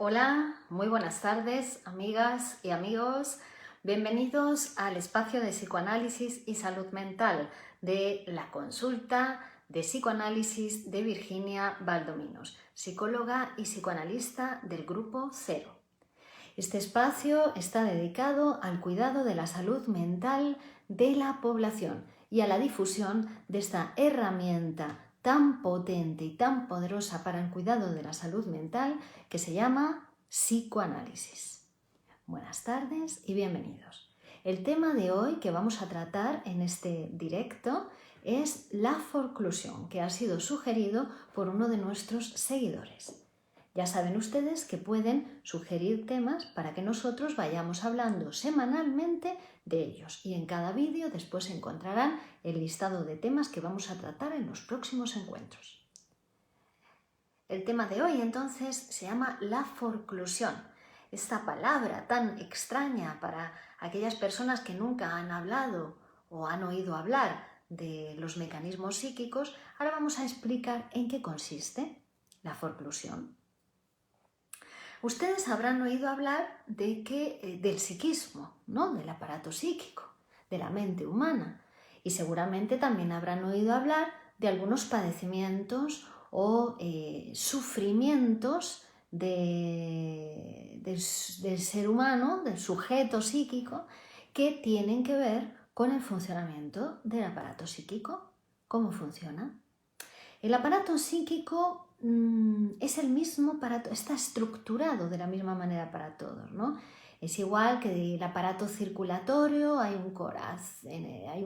Hola, muy buenas tardes, amigas y amigos. Bienvenidos al espacio de psicoanálisis y salud mental de la consulta de psicoanálisis de Virginia Valdominos, psicóloga y psicoanalista del Grupo Cero. Este espacio está dedicado al cuidado de la salud mental de la población y a la difusión de esta herramienta tan potente y tan poderosa para el cuidado de la salud mental que se llama psicoanálisis. Buenas tardes y bienvenidos. El tema de hoy que vamos a tratar en este directo es la forclusión, que ha sido sugerido por uno de nuestros seguidores. Ya saben ustedes que pueden sugerir temas para que nosotros vayamos hablando semanalmente de ellos y en cada vídeo después encontrarán el listado de temas que vamos a tratar en los próximos encuentros. El tema de hoy entonces se llama la forclusión. Esta palabra tan extraña para aquellas personas que nunca han hablado o han oído hablar de los mecanismos psíquicos, ahora vamos a explicar en qué consiste la forclusión. Ustedes habrán oído hablar del psiquismo, ¿no? Del aparato psíquico, de la mente humana. Y seguramente también habrán oído hablar de algunos padecimientos o sufrimientos del ser humano, del sujeto psíquico, que tienen que ver con el funcionamiento del aparato psíquico. ¿Cómo funciona? El aparato psíquico es el mismo está estructurado de la misma manera para todos, ¿no? Es igual que el aparato circulatorio, hay un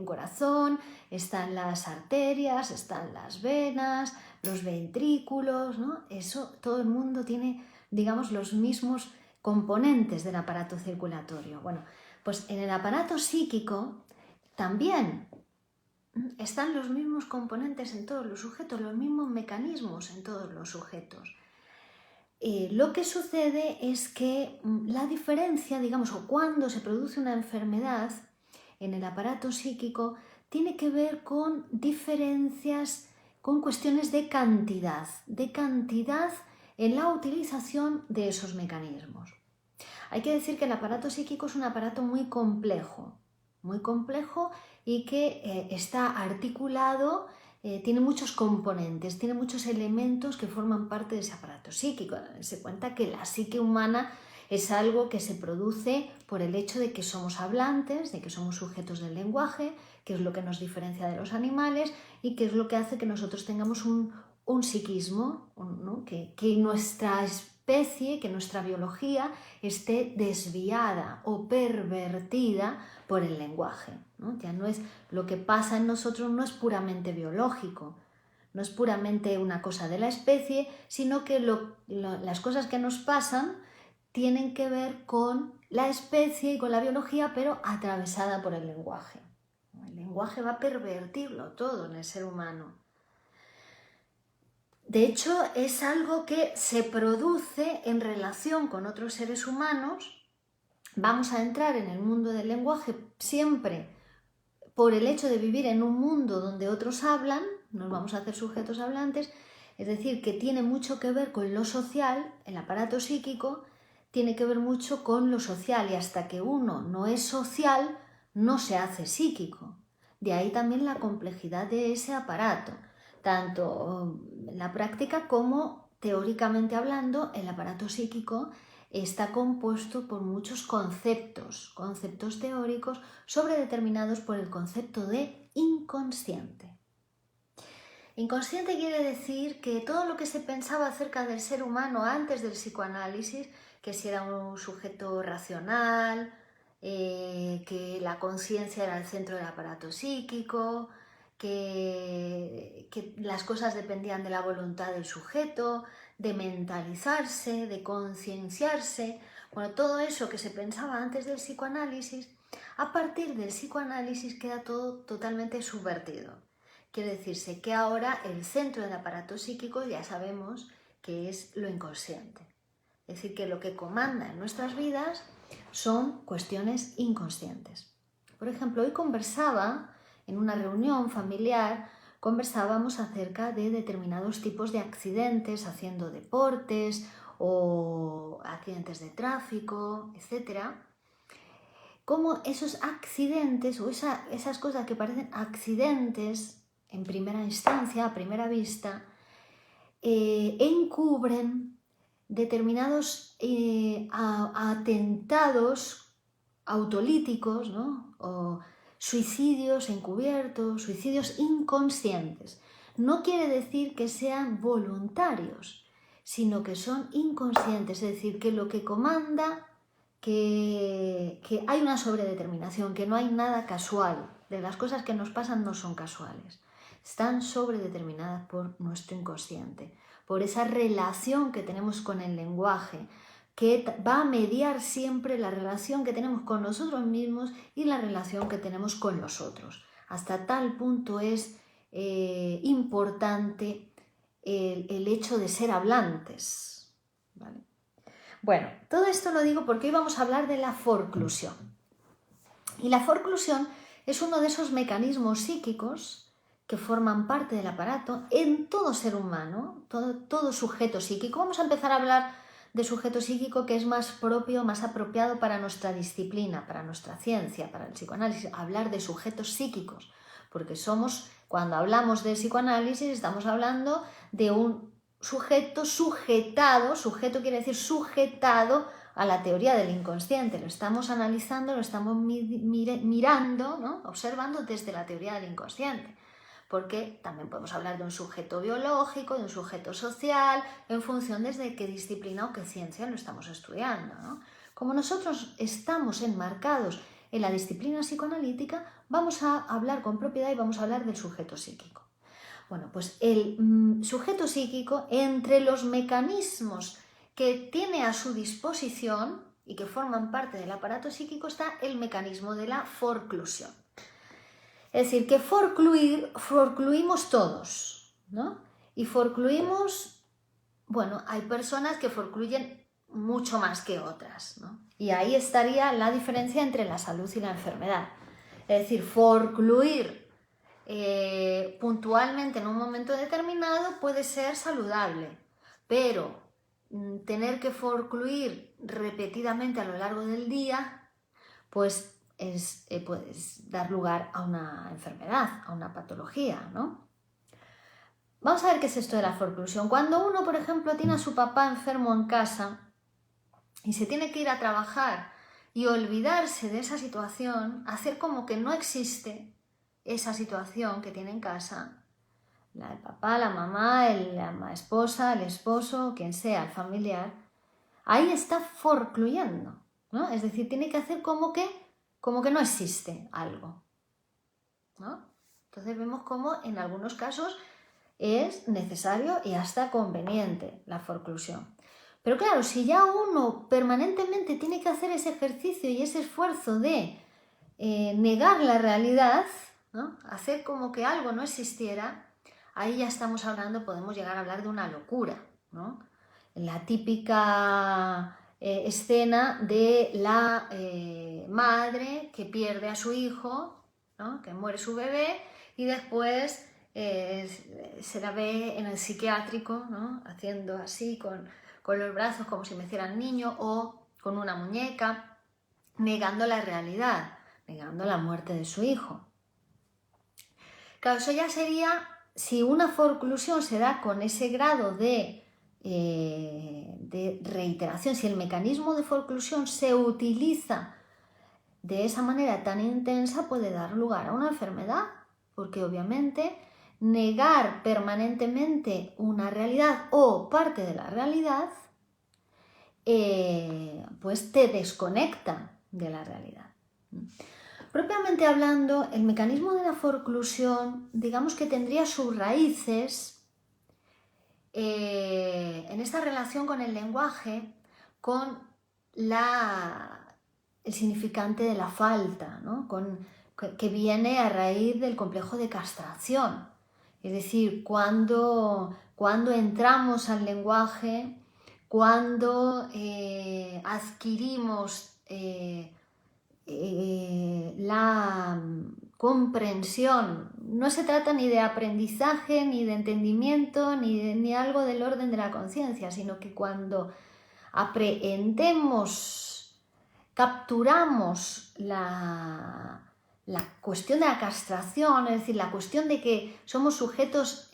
corazón, están las arterias, están las venas, los ventrículos, ¿no? Eso, todo el mundo tiene, digamos, los mismos componentes del aparato circulatorio. Bueno, pues en el aparato psíquico también están los mismos componentes en todos los sujetos, los mismos mecanismos en todos los sujetos. Lo que sucede es que la diferencia, digamos, o cuando se produce una enfermedad en el aparato psíquico, tiene que ver con diferencias, con cuestiones de cantidad en la utilización de esos mecanismos. Hay que decir que el aparato psíquico es un aparato muy complejo y que está articulado, tiene muchos componentes, tiene muchos elementos que forman parte de ese aparato psíquico. Se cuenta que la psique humana es algo que se produce por el hecho de que somos hablantes, de que somos sujetos del lenguaje, que es lo que nos diferencia de los animales y que es lo que hace que nosotros tengamos un psiquismo, ¿no? que nuestra especie, que nuestra biología esté desviada o pervertida por el lenguaje, ¿no? Ya no es lo que pasa en nosotros, no es puramente biológico, no es puramente una cosa de la especie, sino que las cosas que nos pasan tienen que ver con la especie y con la biología, pero atravesada por el lenguaje. El lenguaje va a pervertirlo todo en el ser humano. De hecho, es algo que se produce en relación con otros seres humanos. Vamos a entrar en el mundo del lenguaje siempre por el hecho de vivir en un mundo donde otros hablan, nos vamos a hacer sujetos hablantes, es decir, que tiene mucho que ver con lo social, el aparato psíquico tiene que ver mucho con lo social y hasta que uno no es social, no se hace psíquico. De ahí también la complejidad de ese aparato, tanto en la práctica como teóricamente hablando, el aparato psíquico está compuesto por muchos conceptos teóricos sobredeterminados por el concepto de inconsciente. Inconsciente quiere decir que todo lo que se pensaba acerca del ser humano antes del psicoanálisis, que si era un sujeto racional, que la conciencia era el centro del aparato psíquico, que las cosas dependían de la voluntad del sujeto, de mentalizarse, de concienciarse. Bueno, todo eso que se pensaba antes del psicoanálisis, a partir del psicoanálisis queda todo totalmente subvertido. Quiere decirse que ahora el centro del aparato psíquico ya sabemos que es lo inconsciente. Es decir, que lo que comanda en nuestras vidas son cuestiones inconscientes. Por ejemplo, hoy conversaba en una reunión familiar, conversábamos acerca de determinados tipos de accidentes haciendo deportes o accidentes de tráfico, etc. Cómo esos accidentes o esas cosas que parecen accidentes en primera instancia, a primera vista, encubren determinados atentados autolíticos, ¿no? O suicidios encubiertos, suicidios inconscientes. No quiere decir que sean voluntarios, sino que son inconscientes, es decir, que lo que comanda, que hay una sobredeterminación, que no hay nada casual, de las cosas que nos pasan no son casuales, están sobredeterminadas por nuestro inconsciente, por esa relación que tenemos con el lenguaje, que va a mediar siempre la relación que tenemos con nosotros mismos y la relación que tenemos con los otros. Hasta tal punto es importante el hecho de ser hablantes, ¿vale? Bueno, todo esto lo digo porque hoy vamos a hablar de la forclusión. Y la forclusión es uno de esos mecanismos psíquicos que forman parte del aparato en todo ser humano, todo sujeto psíquico. Vamos a empezar a hablar de sujeto psíquico, que es más propio, más apropiado para nuestra disciplina, para nuestra ciencia, para el psicoanálisis, hablar de sujetos psíquicos, porque cuando hablamos de psicoanálisis, estamos hablando de un sujeto sujetado, sujeto quiere decir sujetado a la teoría del inconsciente, lo estamos analizando, lo estamos mirando, ¿no? Observando desde la teoría del inconsciente, porque también podemos hablar de un sujeto biológico, de un sujeto social, en función desde qué disciplina o qué ciencia lo estamos estudiando, ¿no? Como nosotros estamos enmarcados en la disciplina psicoanalítica, vamos a hablar con propiedad y vamos a hablar del sujeto psíquico. Bueno, pues el sujeto psíquico, entre los mecanismos que tiene a su disposición y que forman parte del aparato psíquico, está el mecanismo de la forclusión. Es decir, que forcluimos todos, ¿no? Y forcluimos, bueno, hay personas que forcluyen mucho más que otras, ¿no? Y ahí estaría la diferencia entre la salud y la enfermedad. Es decir, forcluir puntualmente en un momento determinado puede ser saludable, pero tener que forcluir repetidamente a lo largo del día, pues puede dar lugar a una enfermedad, a una patología, ¿no? Vamos a ver qué es esto de la forclusión. Cuando uno, por ejemplo, tiene a su papá enfermo en casa y se tiene que ir a trabajar y olvidarse de esa situación, hacer como que no existe esa situación que tiene en casa, la del papá, la mamá, la esposa, el esposo, quien sea, el familiar, ahí está forcluyendo, ¿no? Es decir, tiene que hacer como que no existe algo, ¿no? Entonces vemos cómo en algunos casos es necesario y hasta conveniente la forclusión. Pero claro, si ya uno permanentemente tiene que hacer ese ejercicio y ese esfuerzo de negar la realidad, ¿no? Hacer como que algo no existiera, ahí ya estamos hablando, podemos llegar a hablar de una locura, ¿no? La típica escena de la madre que pierde a su hijo, ¿no? Que muere su bebé y después se la ve en el psiquiátrico, ¿no? Haciendo así con los brazos como si me hicieran niño o con una muñeca, negando la realidad, negando la muerte de su hijo. Claro, eso ya sería, si una forclusión se da con ese grado de reiteración, si el mecanismo de forclusión se utiliza de esa manera tan intensa, puede dar lugar a una enfermedad, porque obviamente negar permanentemente una realidad o parte de la realidad, pues te desconecta de la realidad. Propiamente hablando, el mecanismo de la forclusión, digamos que tendría sus raíces en esta relación con el lenguaje, con el significante de la falta, ¿no? Que viene a raíz del complejo de castración. Es decir, cuando entramos al lenguaje, cuando adquirimos la comprensión, no se trata ni de aprendizaje, ni de entendimiento, ni algo del orden de la conciencia, sino que cuando aprehendemos, capturamos la cuestión de la castración, es decir, la cuestión de que somos sujetos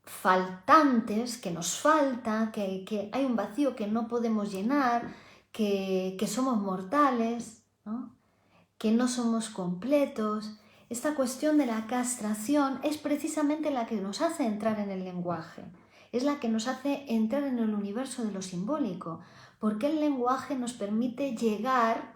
faltantes, que nos falta, que hay un vacío que no podemos llenar, que somos mortales, ¿no? Que no somos completos. Esta cuestión de la castración es precisamente la que nos hace entrar en el lenguaje, es la que nos hace entrar en el universo de lo simbólico, porque el lenguaje nos permite llegar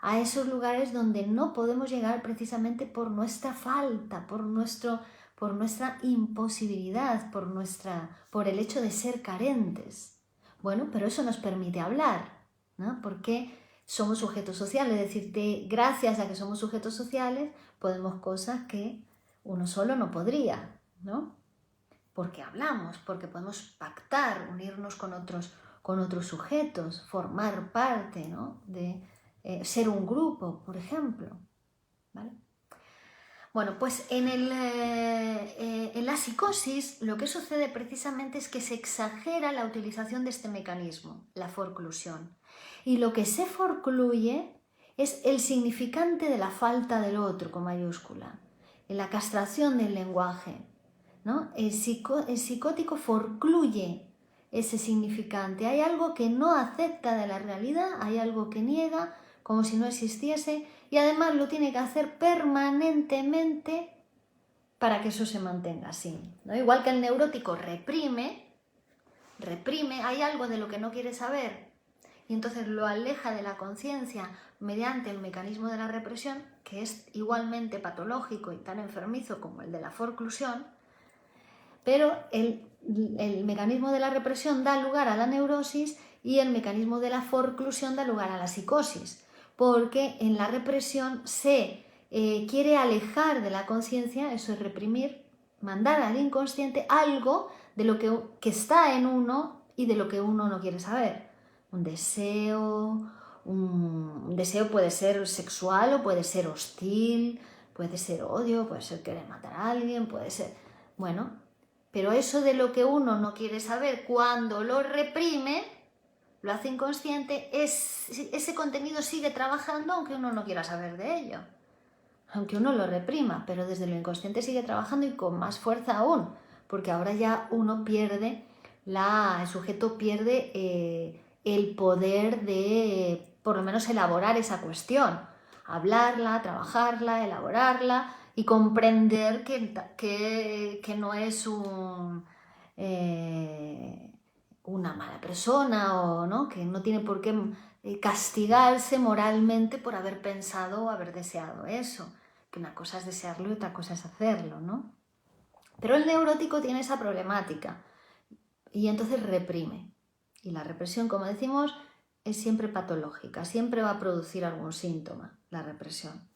a esos lugares donde no podemos llegar precisamente por nuestra falta, por nuestra imposibilidad, por el hecho de ser carentes. Bueno, pero eso nos permite hablar, ¿no? Porque somos sujetos sociales, es decir, gracias a que somos sujetos sociales podemos cosas que uno solo no podría, ¿no? Porque hablamos, porque podemos pactar, unirnos con otros sujetos, formar parte, ¿no? De ser un grupo, por ejemplo, ¿vale? Bueno, pues en la psicosis lo que sucede precisamente es que se exagera la utilización de este mecanismo, la forclusión. Y lo que se forcluye es el significante de la falta del otro, con mayúscula, en la castración del lenguaje, ¿no? El psicótico forcluye ese significante. Hay algo que no acepta de la realidad, hay algo que niega, como si no existiese, y además lo tiene que hacer permanentemente para que eso se mantenga así, ¿no? Igual que el neurótico reprime, hay algo de lo que no quiere saber, y entonces lo aleja de la conciencia mediante el mecanismo de la represión, que es igualmente patológico y tan enfermizo como el de la forclusión, pero el mecanismo de la represión da lugar a la neurosis y el mecanismo de la forclusión da lugar a la psicosis, porque en la represión se quiere alejar de la conciencia, eso es reprimir, mandar al inconsciente algo de lo que está en uno y de lo que uno no quiere saber. Un deseo puede ser sexual o puede ser hostil, puede ser odio, puede ser querer matar a alguien, puede ser... Bueno, pero eso de lo que uno no quiere saber, cuando lo reprime, lo hace inconsciente, ese contenido sigue trabajando aunque uno no quiera saber de ello. Aunque uno lo reprima, pero desde lo inconsciente sigue trabajando y con más fuerza aún, porque ahora ya uno pierde, el sujeto pierde el poder de, por lo menos, elaborar esa cuestión, hablarla, trabajarla, elaborarla y comprender que no es una mala persona, o ¿no? Que no tiene por qué castigarse moralmente por haber pensado o haber deseado eso, que una cosa es desearlo y otra cosa es hacerlo, ¿no? Pero el neurótico tiene esa problemática y entonces reprime, y la represión, como decimos, es siempre patológica, siempre va a producir algún síntoma, la represión.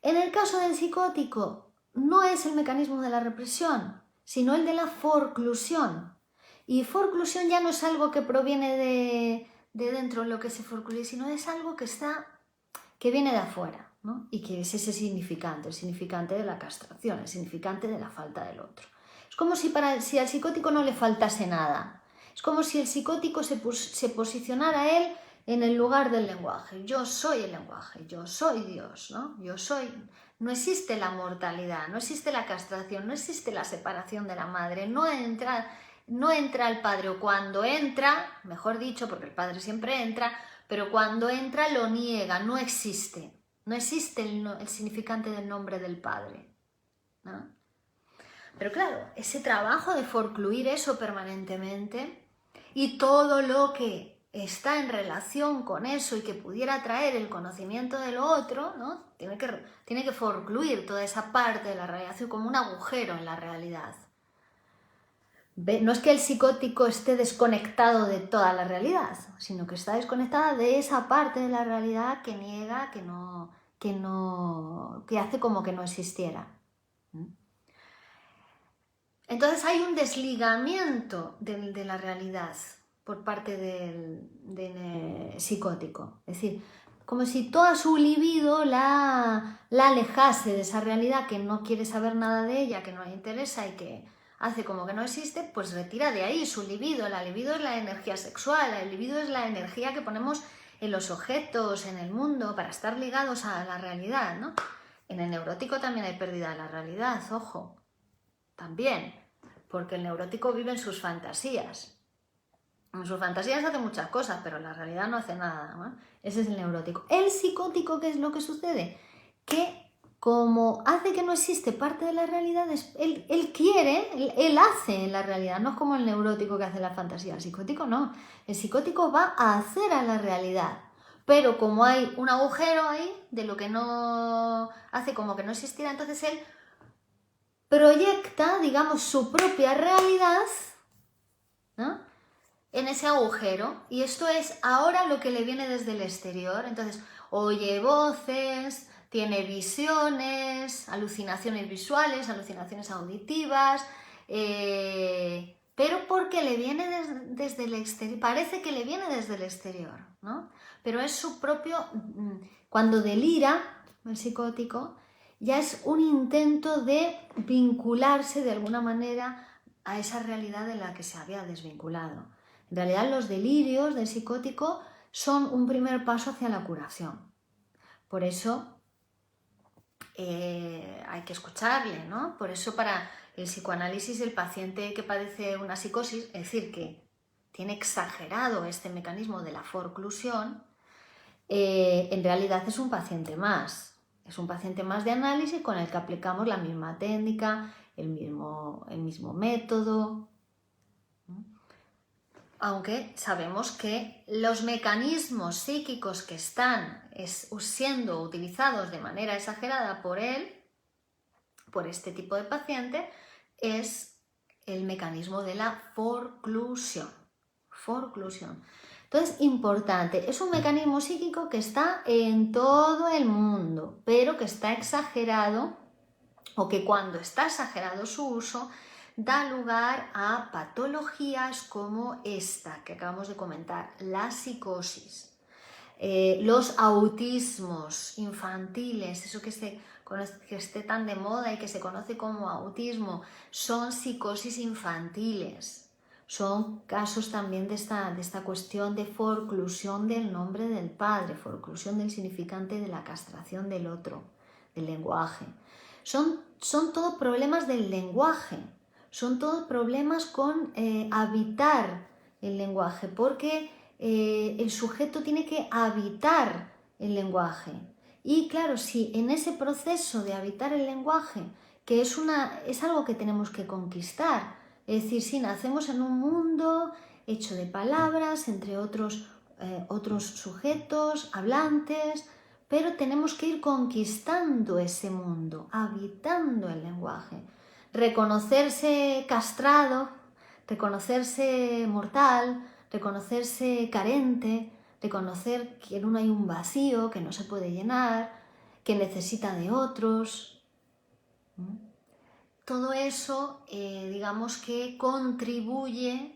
En el caso del psicótico no es el mecanismo de la represión, sino el de la forclusión. Y forclusión ya no es algo que proviene de dentro lo que se forcluye, sino es algo que viene de afuera, ¿no? Y que es ese significante, el significante de la castración, el significante de la falta del otro. Es como si al psicótico no le faltase nada. Es como si el psicótico se posicionara él en el lugar del lenguaje. Yo soy el lenguaje, yo soy Dios, ¿no? No existe la mortalidad, no existe la castración, no existe la separación de la madre, no entra el padre, o cuando entra, mejor dicho, porque el padre siempre entra, pero cuando entra lo niega, no existe el significante del nombre del padre, ¿no? Pero claro, ese trabajo de forcluir eso permanentemente y todo lo que está en relación con eso y que pudiera traer el conocimiento del otro, ¿no? Tiene que forcluir toda esa parte de la realidad, como un agujero en la realidad. No es que el psicótico esté desconectado de toda la realidad, sino que está desconectada de esa parte de la realidad que niega, que hace como que no existiera. Entonces hay un desligamiento de la realidad por parte del psicótico. Es decir, como si toda su libido la alejase de esa realidad, que no quiere saber nada de ella, que no le interesa y que hace como que no existe, pues retira de ahí su libido. La libido es la energía sexual, la libido es la energía que ponemos en los objetos, en el mundo, para estar ligados a la realidad, ¿no? En el neurótico también hay pérdida de la realidad, ojo, también, porque el neurótico vive en sus fantasías. En sus fantasías hace muchas cosas, pero en la realidad no hace nada, ¿no? Ese es el neurótico. El psicótico, ¿qué es lo que sucede? Que como hace que no existe parte de la realidad, él quiere, él hace en la realidad, no es como el neurótico que hace la fantasía, el psicótico no, el psicótico va a hacer a la realidad, pero como hay un agujero ahí de lo que no hace como que no existiera, entonces él proyecta, digamos, su propia realidad, ¿no?, en ese agujero, y esto es ahora lo que le viene desde el exterior. Entonces oye voces, tiene visiones, alucinaciones visuales, alucinaciones auditivas, pero porque le viene desde el exterior, parece que le viene desde el exterior, ¿no? Pero es su propio, cuando delira el psicótico, ya es un intento de vincularse de alguna manera a esa realidad de la que se había desvinculado. En realidad los delirios del psicótico son un primer paso hacia la curación. Por eso hay que escucharle, ¿no? Por eso para el psicoanálisis el paciente que padece una psicosis, es decir, que tiene exagerado este mecanismo de la forclusión, en realidad es un paciente más. Es un paciente más de análisis con el que aplicamos la misma técnica, el mismo método. Aunque sabemos que los mecanismos psíquicos que están siendo utilizados de manera exagerada por él, por este tipo de paciente, es el mecanismo de la forclusión. Entonces, importante, es un mecanismo psíquico que está en todo el mundo, pero que está exagerado, o que cuando está exagerado su uso, da lugar a patologías como esta que acabamos de comentar, la psicosis, los autismos infantiles, eso que esté tan de moda y que se conoce como autismo, son psicosis infantiles, son casos también de esta cuestión de forclusión del nombre del padre, forclusión del significante de la castración del otro, del lenguaje. Son todos problemas del lenguaje, son todos problemas con habitar el lenguaje, porque el sujeto tiene que habitar el lenguaje. Y claro, si en ese proceso de habitar el lenguaje, que es algo que tenemos que conquistar, es decir, si nacemos en un mundo hecho de palabras, entre otros sujetos, hablantes, pero tenemos que ir conquistando ese mundo, habitando el lenguaje. Reconocerse castrado, reconocerse mortal, reconocerse carente, reconocer que en uno hay un vacío que no se puede llenar, que necesita de otros. Todo eso, digamos que contribuye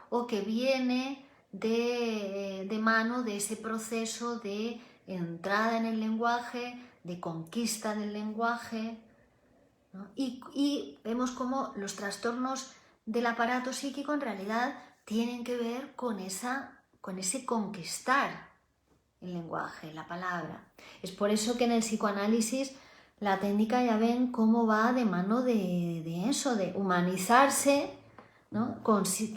o que viene de mano de ese proceso de entrada en el lenguaje, de conquista del lenguaje, ¿no? Y vemos cómo los trastornos del aparato psíquico en realidad tienen que ver con ese conquistar el lenguaje, la palabra. Es por eso que en el psicoanálisis la técnica, ya ven cómo va de mano de eso, de humanizarse, ¿no?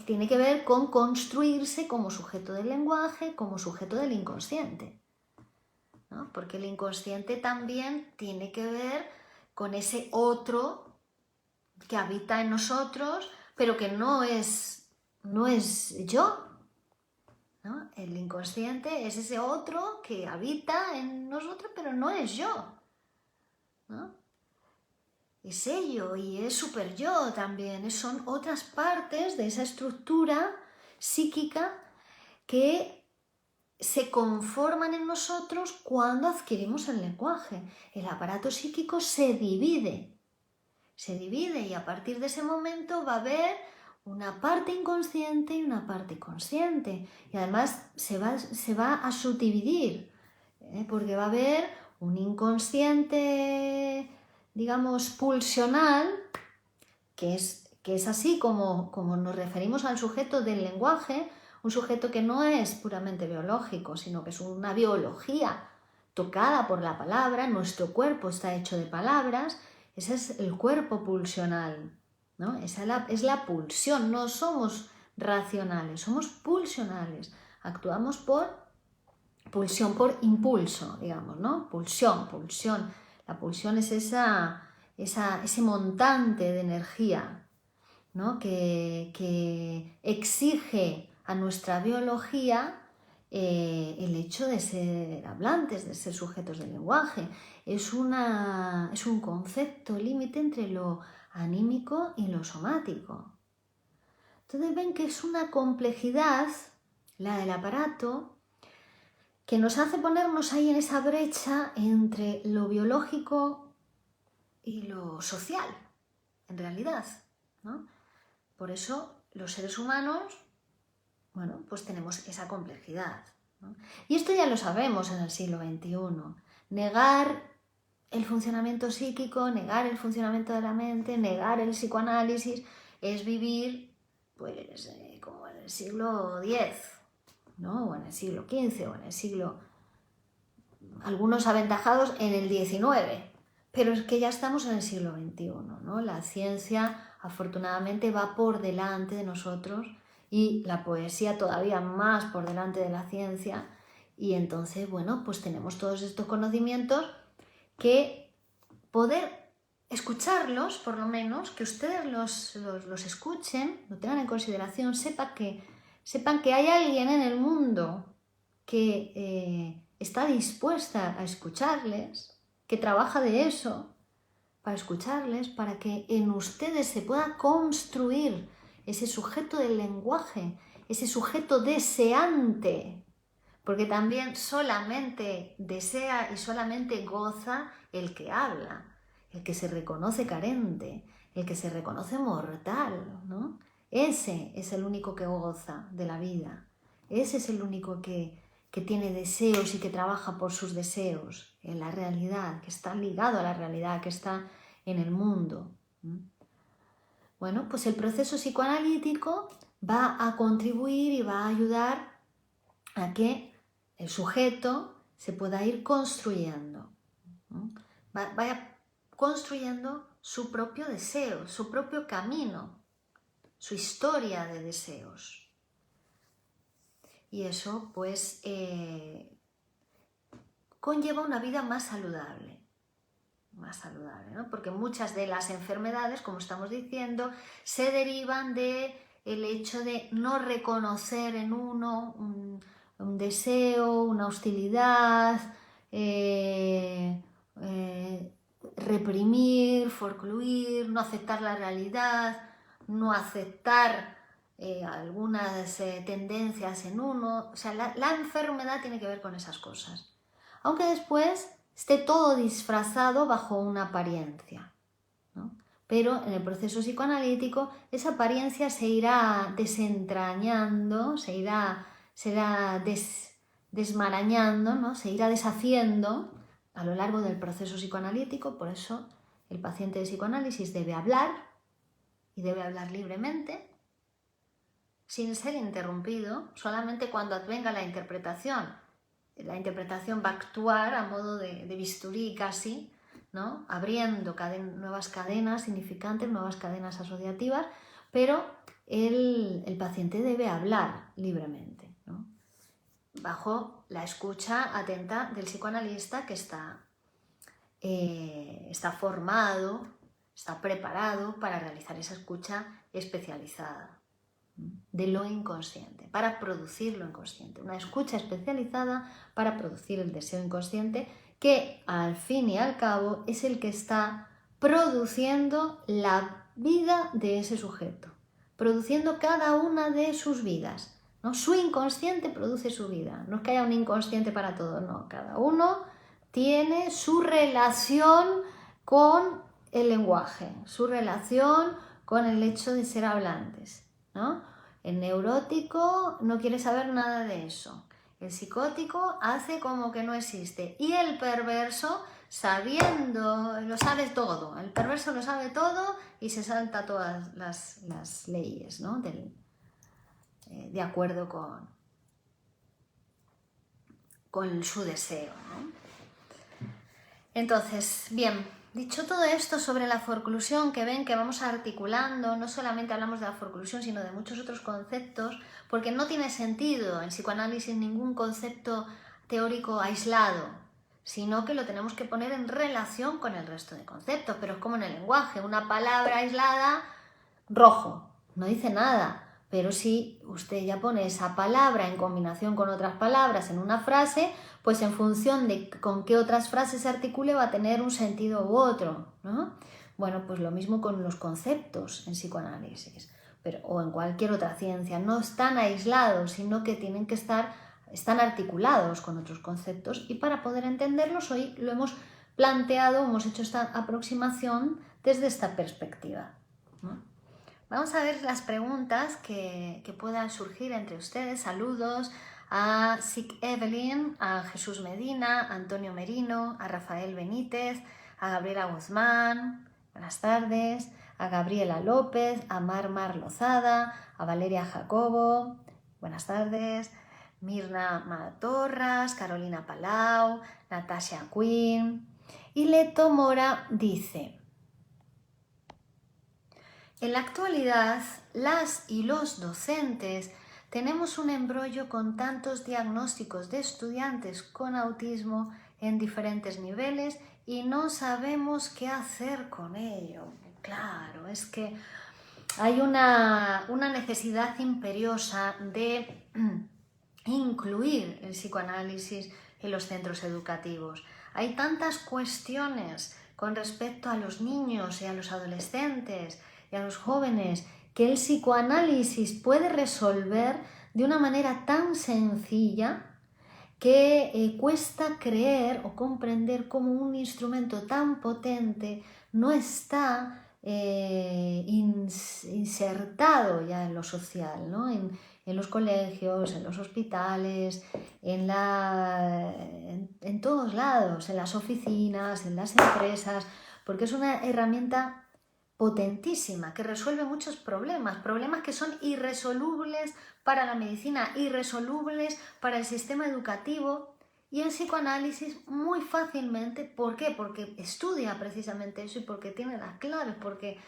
Tiene que ver con construirse como sujeto del lenguaje, como sujeto del inconsciente, ¿no? Porque el inconsciente también tiene que ver con ese otro que habita en nosotros, pero que no es yo, ¿no? El inconsciente es ese otro que habita en nosotros, pero no es yo, ¿no? Es ello y es super yo también, son otras partes de esa estructura psíquica que se conforman en nosotros cuando adquirimos el lenguaje. El aparato psíquico se divide y a partir de ese momento va a haber una parte inconsciente y una parte consciente, y además se va a subdividir, porque va a haber un inconsciente, digamos, pulsional, que que es así como nos referimos al sujeto del lenguaje, un sujeto que no es puramente biológico, sino que es una biología tocada por la palabra. Nuestro cuerpo está hecho de palabras. Ese es el cuerpo pulsional, ¿no? Esa es la pulsión. No somos racionales, somos pulsionales. Actuamos por pulsión, por impulso, digamos, ¿no? Pulsión. La pulsión es ese montante de energía, ¿no? que exige a nuestra biología el hecho de ser hablantes, de ser sujetos del lenguaje. Es un concepto límite entre lo anímico y lo somático. Entonces ven que es una complejidad, la del aparato, que nos hace ponernos ahí en esa brecha entre lo biológico y lo social, en realidad, ¿no? Por eso los seres humanos, bueno, pues tenemos esa complejidad, ¿no? Y esto ya lo sabemos en el siglo XXI. Negar el funcionamiento psíquico, negar el funcionamiento de la mente, negar el psicoanálisis, es vivir pues como en el siglo X, ¿no? O en el siglo XV, o en el siglo... Algunos aventajados en el XIX, pero es que ya estamos en el siglo XXI, ¿no? La ciencia afortunadamente va por delante de nosotros y la poesía todavía más por delante de la ciencia, y entonces, bueno, pues tenemos todos estos conocimientos que poder escucharlos, por lo menos, que ustedes los escuchen, lo tengan en consideración, sepan que hay alguien en el mundo que está dispuesta a escucharles, que trabaja de eso, para escucharles, para que en ustedes se pueda construir ese sujeto del lenguaje, ese sujeto deseante, porque también solamente desea y solamente goza el que habla, el que se reconoce carente, el que se reconoce mortal, ¿no? Ese es el único que goza de la vida, ese es el único que tiene deseos y que trabaja por sus deseos en la realidad, que está ligado a la realidad, que está en el mundo. Bueno, pues el proceso psicoanalítico va a contribuir y va a ayudar a que el sujeto se pueda ir construyendo, ¿no? Vaya construyendo su propio deseo, su propio camino, su historia de deseos. Y eso pues conlleva una vida más saludable, ¿no? Porque muchas de las enfermedades, como estamos diciendo, se derivan del hecho de no reconocer en uno un deseo, una hostilidad, reprimir, forcluir, no aceptar la realidad, no aceptar algunas tendencias en uno. O sea, la enfermedad tiene que ver con esas cosas. Aunque después esté todo disfrazado bajo una apariencia, ¿no? Pero en el proceso psicoanalítico esa apariencia se irá desentrañando, se irá desmarañando, ¿no? Se irá deshaciendo a lo largo del proceso psicoanalítico. Por eso el paciente de psicoanálisis debe hablar, y debe hablar libremente, sin ser interrumpido. Solamente cuando advenga la interpretación va a actuar a modo de bisturí casi, ¿no? Abriendo nuevas cadenas significantes, nuevas cadenas asociativas, pero el paciente debe hablar libremente, ¿no? Bajo la escucha atenta del psicoanalista, que está formado, está preparado para realizar esa escucha especializada de lo inconsciente, para producir lo inconsciente. Una escucha especializada para producir el deseo inconsciente, que al fin y al cabo es el que está produciendo la vida de ese sujeto, produciendo cada una de sus vidas, ¿no? Su inconsciente produce su vida. No es que haya un inconsciente para todo, no. Cada uno tiene su relación con el lenguaje, su relación con el hecho de ser hablantes, ¿no? El neurótico no quiere saber nada de eso. El psicótico hace como que no existe. Y el perverso, sabiendo, lo sabe todo. El perverso lo sabe todo y se salta todas las leyes, ¿no? De acuerdo con su deseo, ¿no? Entonces, bien, dicho todo esto sobre la forclusión, que ven que vamos articulando, no solamente hablamos de la forclusión, sino de muchos otros conceptos, porque no tiene sentido en psicoanálisis ningún concepto teórico aislado, sino que lo tenemos que poner en relación con el resto de conceptos, pero es como en el lenguaje, una palabra aislada, rojo, no dice nada. Pero si usted ya pone esa palabra en combinación con otras palabras en una frase, pues en función de con qué otras frases se articule va a tener un sentido u otro, ¿no? Bueno, pues lo mismo con los conceptos en psicoanálisis, o en cualquier otra ciencia. No están aislados, sino que están articulados con otros conceptos, y para poder entenderlos hoy lo hemos planteado, hemos hecho esta aproximación desde esta perspectiva, ¿no? Vamos a ver las preguntas que puedan surgir entre ustedes. Saludos a Sic Evelyn, a Jesús Medina, a Antonio Merino, a Rafael Benítez, a Gabriela Guzmán, buenas tardes, a Gabriela López, a Mar Lozada, a Valeria Jacobo, buenas tardes, Mirna Matorras, Carolina Palau, Natasha Quinn. Y Leto Mora dice: en la actualidad, las y los docentes tenemos un embrollo con tantos diagnósticos de estudiantes con autismo en diferentes niveles y no sabemos qué hacer con ello. Claro, es que hay una necesidad imperiosa de incluir el psicoanálisis en los centros educativos. Hay tantas cuestiones con respecto a los niños y a los adolescentes y a los jóvenes que el psicoanálisis puede resolver de una manera tan sencilla que cuesta creer o comprender cómo un instrumento tan potente no está insertado ya en lo social, ¿no? En los colegios, en los hospitales, en todos lados, en las oficinas, en las empresas, porque es una herramienta potentísima que resuelve muchos problemas que son irresolubles para la medicina, irresolubles para el sistema educativo, y el psicoanálisis muy fácilmente. ¿Por qué? Porque estudia precisamente eso y porque tiene las claves, porque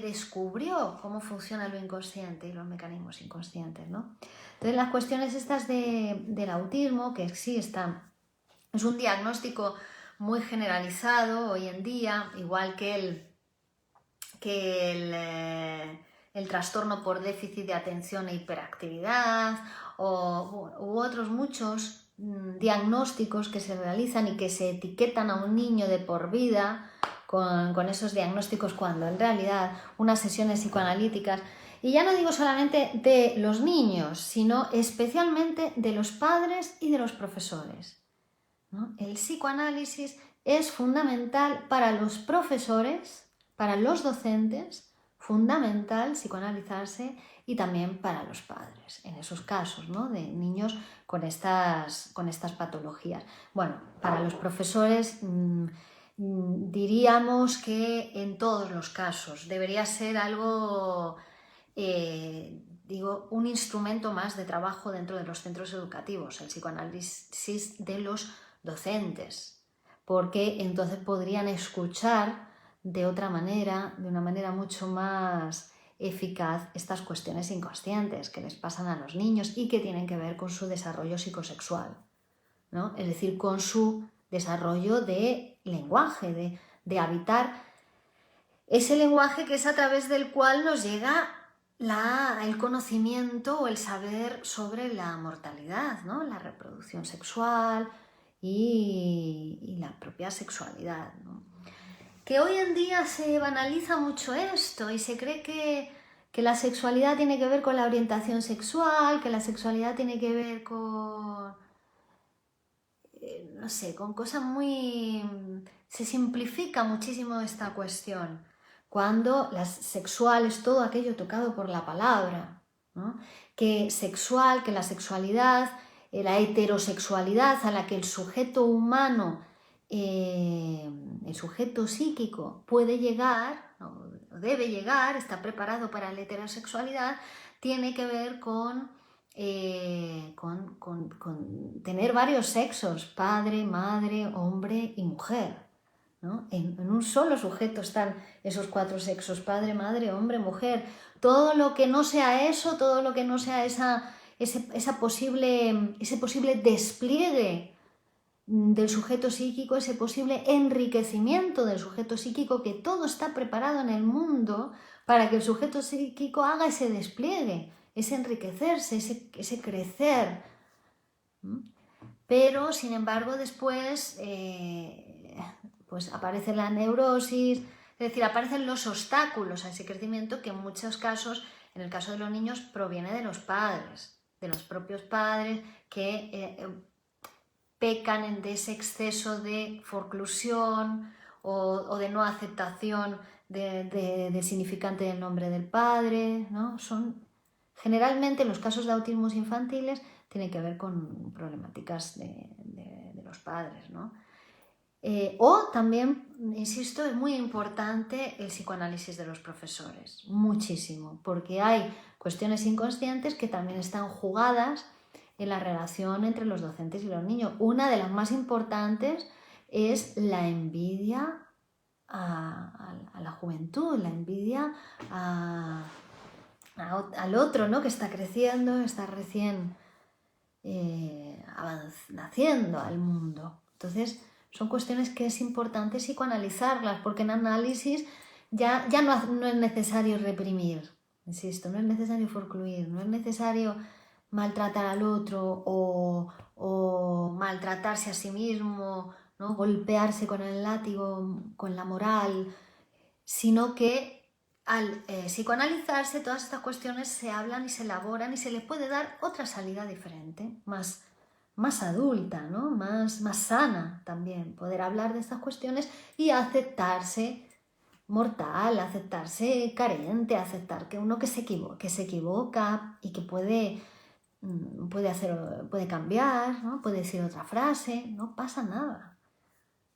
descubrió cómo funciona lo inconsciente y los mecanismos inconscientes, ¿no? Entonces las cuestiones estas del autismo, que sí es un diagnóstico muy generalizado hoy en día, igual que el trastorno por déficit de atención e hiperactividad u otros muchos diagnósticos que se realizan y que se etiquetan a un niño de por vida con esos diagnósticos, cuando en realidad unas sesiones psicoanalíticas, y ya no digo solamente de los niños, sino especialmente de los padres y de los profesores, ¿no? El psicoanálisis es fundamental para los profesores, para los docentes, fundamental psicoanalizarse, y también para los padres, en esos casos, ¿no? De niños con estas patologías. Bueno, para los profesores diríamos que en todos los casos debería ser algo, un instrumento más de trabajo dentro de los centros educativos, el psicoanálisis de los docentes, porque entonces podrían escuchar de otra manera, de una manera mucho más eficaz, estas cuestiones inconscientes que les pasan a los niños y que tienen que ver con su desarrollo psicosexual, ¿no? Es decir, con su desarrollo de lenguaje, de habitar ese lenguaje que es a través del cual nos llega el conocimiento o el saber sobre la mortalidad, ¿no? La reproducción sexual y la propia sexualidad, ¿no? Que hoy en día se banaliza mucho esto y se cree que la sexualidad tiene que ver con la orientación sexual, que la sexualidad tiene que ver con, no sé, con cosas muy... Se simplifica muchísimo esta cuestión, cuando la sexual es todo aquello tocado por la palabra, ¿no? que sexual, que la sexualidad, la heterosexualidad a la que el sujeto humano, el sujeto psíquico puede llegar, o debe llegar, está preparado para la heterosexualidad, tiene que ver con tener varios sexos, padre, madre, hombre y mujer, ¿no? En un solo sujeto están esos 4 sexos, padre, madre, hombre, mujer. Todo lo que no sea eso, todo lo que no sea ese posible despliegue del sujeto psíquico, ese posible enriquecimiento del sujeto psíquico, que todo está preparado en el mundo para que el sujeto psíquico haga ese despliegue, ese enriquecerse, ese crecer. Pero, sin embargo, después pues aparece la neurosis, es decir, aparecen los obstáculos a ese crecimiento que en muchos casos, en el caso de los niños, proviene de los padres, de los propios padres que pecan de ese exceso de forclusión o de no aceptación del significante del nombre del padre, ¿no? Generalmente los casos de autismos infantiles tienen que ver con problemáticas de los padres, ¿no? O también, insisto, es muy importante el psicoanálisis de los profesores, muchísimo, porque hay cuestiones inconscientes que también están jugadas en la relación entre los docentes y los niños. Una de las más importantes es la envidia a la juventud, la envidia al otro, ¿no? Que está creciendo, está recién naciendo al mundo. Entonces, son cuestiones que es importante psicoanalizarlas, porque en análisis ya no es necesario reprimir, insisto, no es necesario forcluir, no es necesario maltratar al otro o maltratarse a sí mismo, ¿no? Golpearse con el látigo, con la moral, sino que al psicoanalizarse todas estas cuestiones se hablan y se elaboran y se le puede dar otra salida diferente, más adulta, ¿no? más sana también, poder hablar de estas cuestiones y aceptarse mortal, aceptarse carente, aceptar que uno que se equivoca y que puede cambiar, ¿no? Puede decir otra frase, no pasa nada.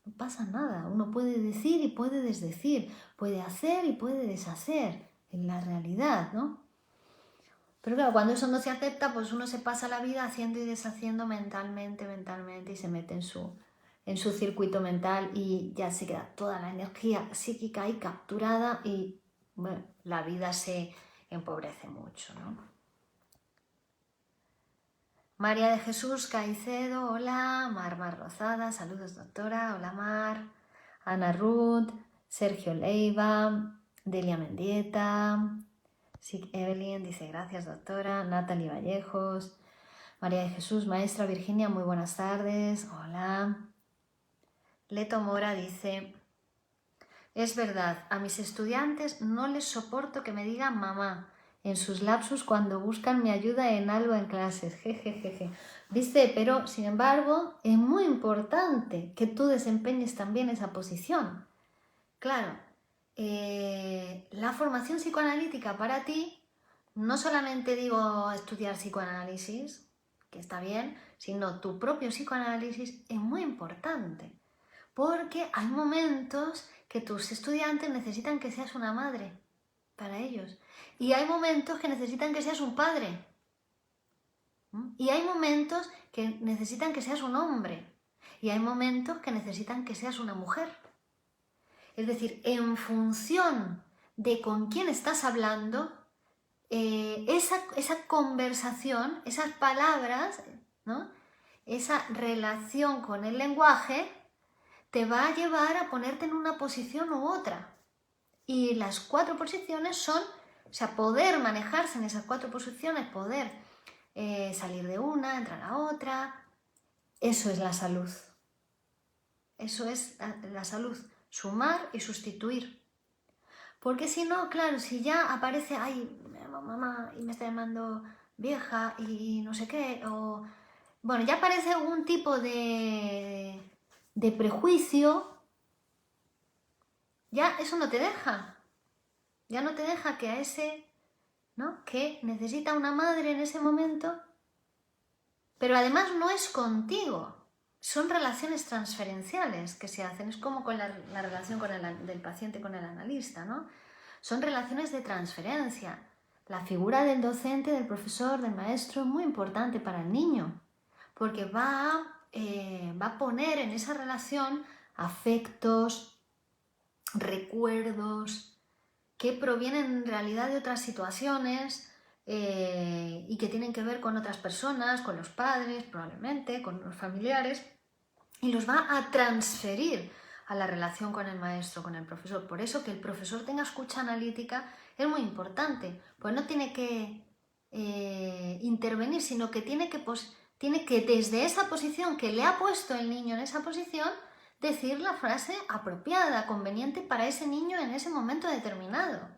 No pasa nada, uno puede decir y puede desdecir, puede hacer y puede deshacer en la realidad, ¿no? Pero claro, cuando eso no se acepta, pues uno se pasa la vida haciendo y deshaciendo mentalmente y se mete en su circuito mental y ya se queda toda la energía psíquica ahí capturada y bueno, la vida se empobrece mucho, ¿no? María de Jesús Caicedo, hola. Mar Rozada, saludos doctora, hola Mar. Ana Ruth, Sergio Leiva, Delia Mendieta, Sic Evelyn dice gracias doctora, Natalie Vallejos, María de Jesús, maestra Virginia, muy buenas tardes, hola. Leto Mora dice, es verdad, a mis estudiantes no les soporto que me digan mamá en sus lapsus cuando buscan mi ayuda en algo en clases, jejejeje. Dice, pero sin embargo es muy importante que tú desempeñes también esa posición. Claro, la formación psicoanalítica para ti, no solamente digo estudiar psicoanálisis, que está bien, sino tu propio psicoanálisis es muy importante, porque hay momentos que tus estudiantes necesitan que seas una madre para ellos, y hay momentos que necesitan que seas un padre, y hay momentos que necesitan que seas un hombre, y hay momentos que necesitan que seas una mujer. Es decir, en función de con quién estás hablando, esa conversación, esas palabras, ¿no? Esa relación con el lenguaje te va a llevar a ponerte en una posición u otra. Y las 4 posiciones son, o sea, poder manejarse en esas 4 posiciones, poder salir de una, entrar a otra. Eso es la salud. Eso es la salud. Sumar y sustituir. Porque si no, claro, si ya aparece, ay, mamá, y me está llamando vieja y no sé qué, o bueno, ya aparece algún tipo de prejuicio, ya eso no te deja. Ya no te deja que a ese ¿no? Que necesita una madre en ese momento, pero además no es contigo. Son relaciones transferenciales que se hacen, es como con la relación del paciente con el analista, ¿no? Son relaciones de transferencia. La figura del docente, del profesor, del maestro es muy importante para el niño, porque va a poner en esa relación afectos, recuerdos, que provienen en realidad de otras situaciones y que tienen que ver con otras personas, con los padres probablemente, con los familiares, y los va a transferir a la relación con el maestro, con el profesor. Por eso que el profesor tenga escucha analítica es muy importante, pues no tiene que intervenir, sino que tiene que desde esa posición que le ha puesto el niño en esa posición, decir la frase apropiada, conveniente para ese niño en ese momento determinado.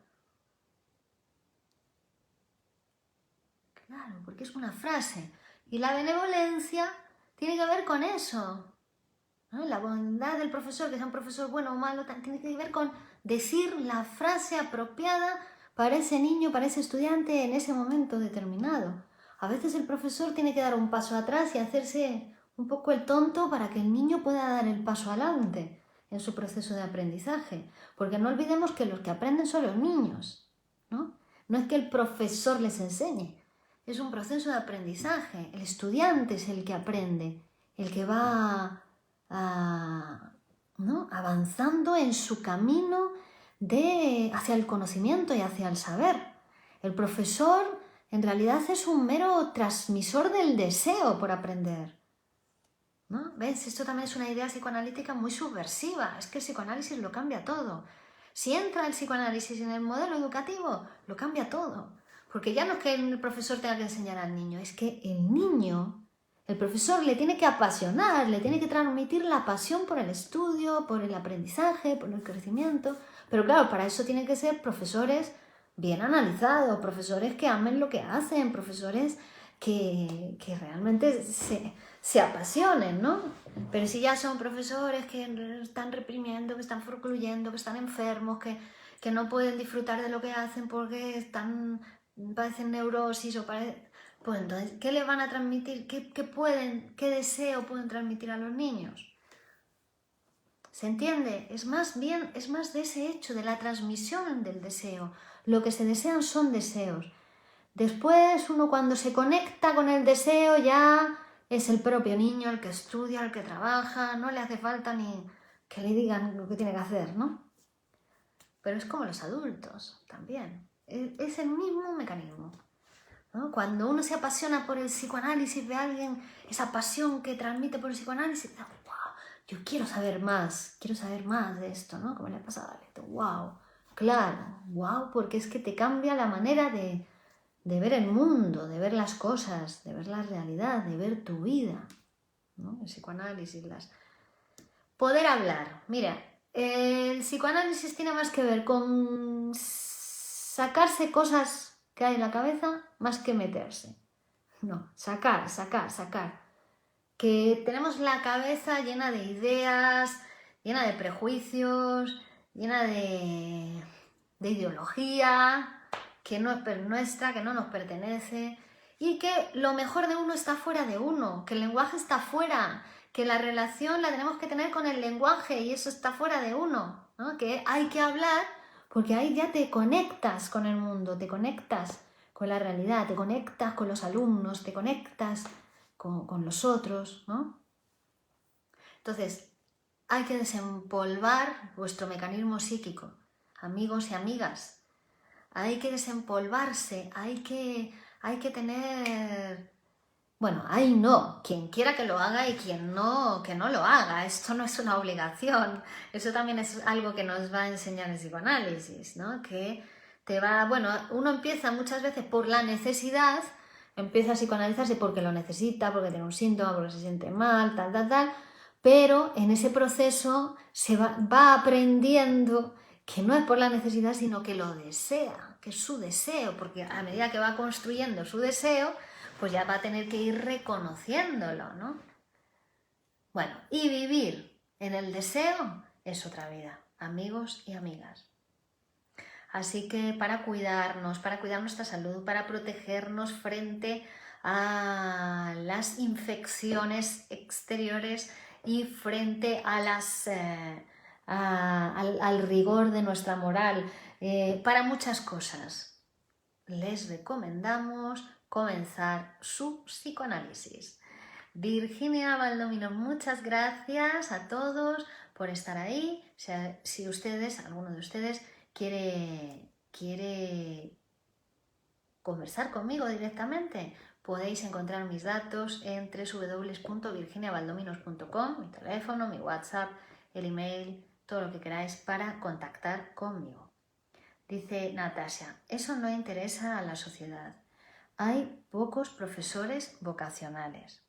Claro, porque es una frase. Y la benevolencia tiene que ver con eso, ¿no? La bondad del profesor, que sea un profesor bueno o malo, tiene que ver con decir la frase apropiada para ese niño, para ese estudiante en ese momento determinado. A veces el profesor tiene que dar un paso atrás y hacerse un poco el tonto para que el niño pueda dar el paso adelante en su proceso de aprendizaje. Porque no olvidemos que los que aprenden son los niños, ¿no? No es que el profesor les enseñe, es un proceso de aprendizaje. El estudiante es el que aprende, el que va ¿no? avanzando en su camino hacia el conocimiento y hacia el saber. El profesor en realidad es un mero transmisor del deseo por aprender, ¿no? ¿Ves? Esto también es una idea psicoanalítica muy subversiva. Es que el psicoanálisis lo cambia todo. Si entra el psicoanálisis en el modelo educativo, lo cambia todo. Porque ya no es que el profesor tenga que enseñar al niño, es que el profesor le tiene que apasionar, le tiene que transmitir la pasión por el estudio, por el aprendizaje, por el crecimiento. Pero claro, para eso tienen que ser profesores bien analizados, profesores que amen lo que hacen, profesores que realmente se apasionen, ¿no? Pero si ya son profesores que están reprimiendo, que están forcluyendo, que están enfermos, que no pueden disfrutar de lo que hacen porque padecen neurosis pues entonces, ¿qué les van a transmitir? ¿Qué deseo pueden transmitir a los niños? ¿Se entiende? Es más de ese hecho, de la transmisión del deseo. Lo que se desean son deseos. Después, uno cuando se conecta con el deseo ya es el propio niño el que estudia, el que trabaja, no le hace falta ni que le digan lo que tiene que hacer, ¿no? Pero es como los adultos también. Es el mismo mecanismo, ¿no? Cuando uno se apasiona por el psicoanálisis, ve a alguien, esa pasión que transmite por el psicoanálisis, wow, yo quiero saber más de esto, ¿no? Como le ha pasado a esto, wow, claro, wow, porque es que te cambia la manera de ver el mundo, de ver las cosas, de ver la realidad, de ver tu vida, ¿no? El psicoanálisis, poder hablar. Mira, el psicoanálisis tiene más que ver con sacarse cosas que hay en la cabeza más que meterse. No, sacar. Que tenemos la cabeza llena de ideas, llena de prejuicios, llena de ideología, que no es nuestra, que no nos pertenece, y que lo mejor de uno está fuera de uno, que el lenguaje está fuera, que la relación la tenemos que tener con el lenguaje y eso está fuera de uno, ¿no? Que hay que hablar porque ahí ya te conectas con el mundo, te conectas con la realidad, te conectas con los alumnos, te conectas con los otros, ¿no? Entonces, hay que desempolvar vuestro mecanismo psíquico, amigos y amigas. Hay que desempolvarse, hay que tener... Bueno, ahí no, quien quiera que lo haga y quien no, que no lo haga. Esto no es una obligación. Eso también es algo que nos va a enseñar el psicoanálisis, ¿no? Que uno empieza muchas veces por la necesidad, empieza a psicoanalizarse porque lo necesita, porque tiene un síntoma, porque se siente mal, tal, pero en ese proceso se va aprendiendo que no es por la necesidad, sino que lo desea, que es su deseo, porque a medida que va construyendo su deseo, pues ya va a tener que ir reconociéndolo, ¿no? Bueno, y vivir en el deseo es otra vida, amigos y amigas. Así que para cuidar nuestra salud, para protegernos frente a las infecciones exteriores y frente a al rigor de nuestra moral, para muchas cosas, les recomendamos comenzar su psicoanálisis. Virginia Baldomino, muchas gracias a todos por estar ahí. Si alguno de ustedes quiere conversar conmigo directamente, podéis encontrar mis datos en www.virginiabaldominos.com, mi teléfono, mi WhatsApp, el email, todo lo que queráis para contactar conmigo. Dice Natasha, eso no interesa a la sociedad. Hay pocos profesores vocacionales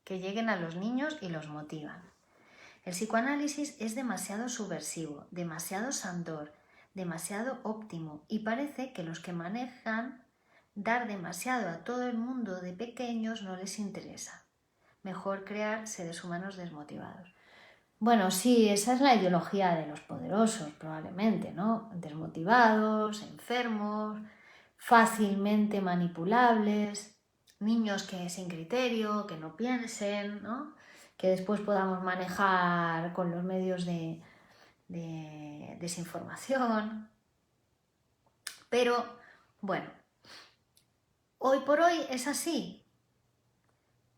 que lleguen a los niños y los motivan. El psicoanálisis es demasiado subversivo, demasiado santor, demasiado óptimo y parece que los que manejan dar demasiado a todo el mundo de pequeños no les interesa. Mejor crear seres humanos desmotivados. Bueno, sí, esa es la ideología de los poderosos, probablemente, ¿no? Desmotivados, enfermos, fácilmente manipulables, niños que sin criterio, que no piensen, ¿no? Que después podamos manejar con los medios de desinformación. Pero, bueno, hoy por hoy es así.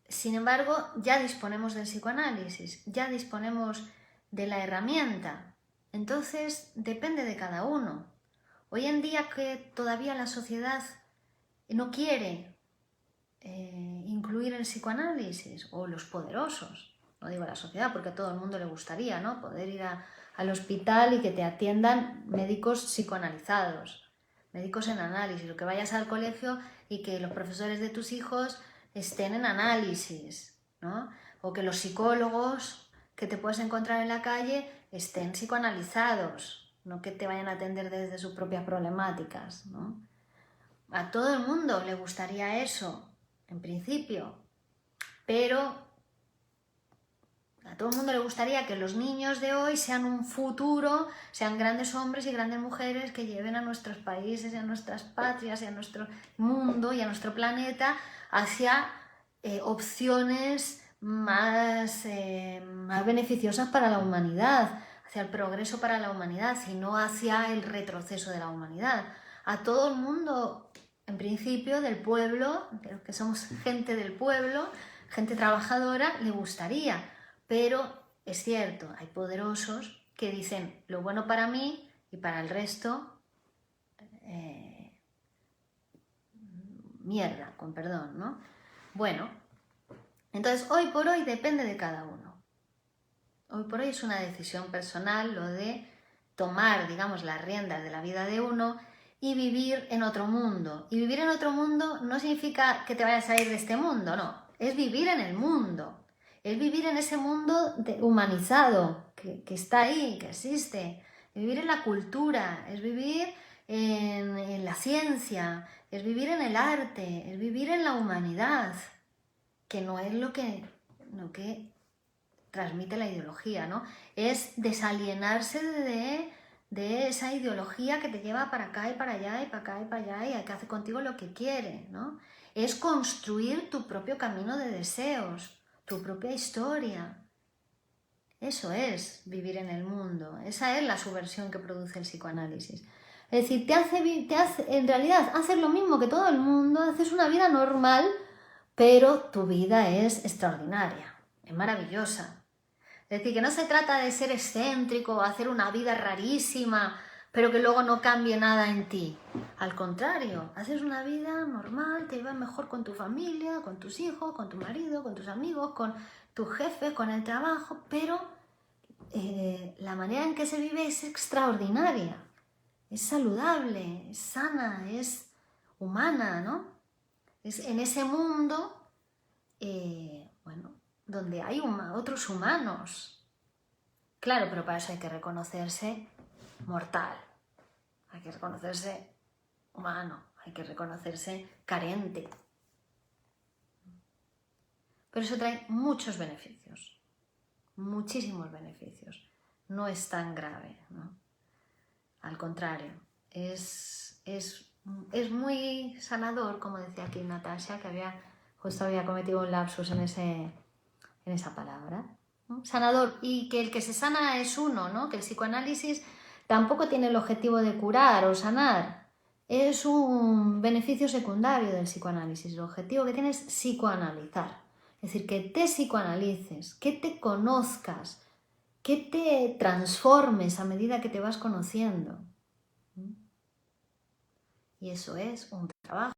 Sin embargo, ya disponemos del psicoanálisis, ya disponemos de la herramienta. Entonces, depende de cada uno. Hoy en día que todavía la sociedad no quiere incluir el psicoanálisis, o los poderosos, no digo la sociedad porque a todo el mundo le gustaría, ¿no? Poder ir al hospital y que te atiendan médicos psicoanalizados, médicos en análisis, o que vayas al colegio y que los profesores de tus hijos estén en análisis, ¿no? O que los psicólogos que te puedes encontrar en la calle estén psicoanalizados, no que te vayan a atender desde sus propias problemáticas, ¿no? A todo el mundo le gustaría eso, en principio, pero a todo el mundo le gustaría que los niños de hoy sean un futuro, sean grandes hombres y grandes mujeres que lleven a nuestros países y a nuestras patrias y a nuestro mundo y a nuestro planeta hacia opciones más beneficiosas para la humanidad, hacia el progreso para la humanidad y no hacia el retroceso de la humanidad. A todo el mundo, en principio, del pueblo, de los que somos gente del pueblo, gente trabajadora, le gustaría. Pero es cierto, hay poderosos que dicen lo bueno para mí y para el resto, mierda, con perdón, ¿no? Bueno, entonces hoy por hoy depende de cada uno. Hoy por hoy es una decisión personal lo de tomar, digamos, las riendas de la vida de uno y vivir en otro mundo. Y vivir en otro mundo no significa que te vayas a ir de este mundo, no. Es vivir en el mundo. Es vivir en ese mundo humanizado, que está ahí, que existe. Es vivir en la cultura, es vivir en la ciencia, es vivir en el arte, es vivir en la humanidad, que no es lo que transmite la ideología, ¿no? Es desalienarse de esa ideología que te lleva para acá y para allá y para acá y para allá y que hace contigo lo que quiere, ¿no? Es construir tu propio camino de deseos, tu propia historia. Eso es vivir en el mundo, esa es la subversión que produce el psicoanálisis. Es decir, en realidad haces lo mismo que todo el mundo, haces una vida normal, pero tu vida es extraordinaria, es maravillosa. Es decir, que no se trata de ser excéntrico o hacer una vida rarísima, pero que luego no cambie nada en ti. Al contrario, haces una vida normal, te llevas mejor con tu familia, con tus hijos, con tu marido, con tus amigos, con tu jefe, con el trabajo, pero la manera en que se vive es extraordinaria, es saludable, es sana, es humana, ¿no? Es en ese mundo, donde hay otros humanos. Claro, pero para eso hay que reconocerse mortal, hay que reconocerse humano, hay que reconocerse carente. Pero eso trae muchos beneficios, muchísimos beneficios. No es tan grave, ¿no? Al contrario, es muy sanador, como decía aquí Natasha, que justo había cometido un lapsus en esa palabra, ¿no? Sanador, y que el que se sana es uno, ¿no? Que el psicoanálisis tampoco tiene el objetivo de curar o sanar, es un beneficio secundario del psicoanálisis. El objetivo que tiene es psicoanalizar, es decir, que te psicoanalices, que te conozcas, que te transformes a medida que te vas conociendo. Y eso es un trabajo.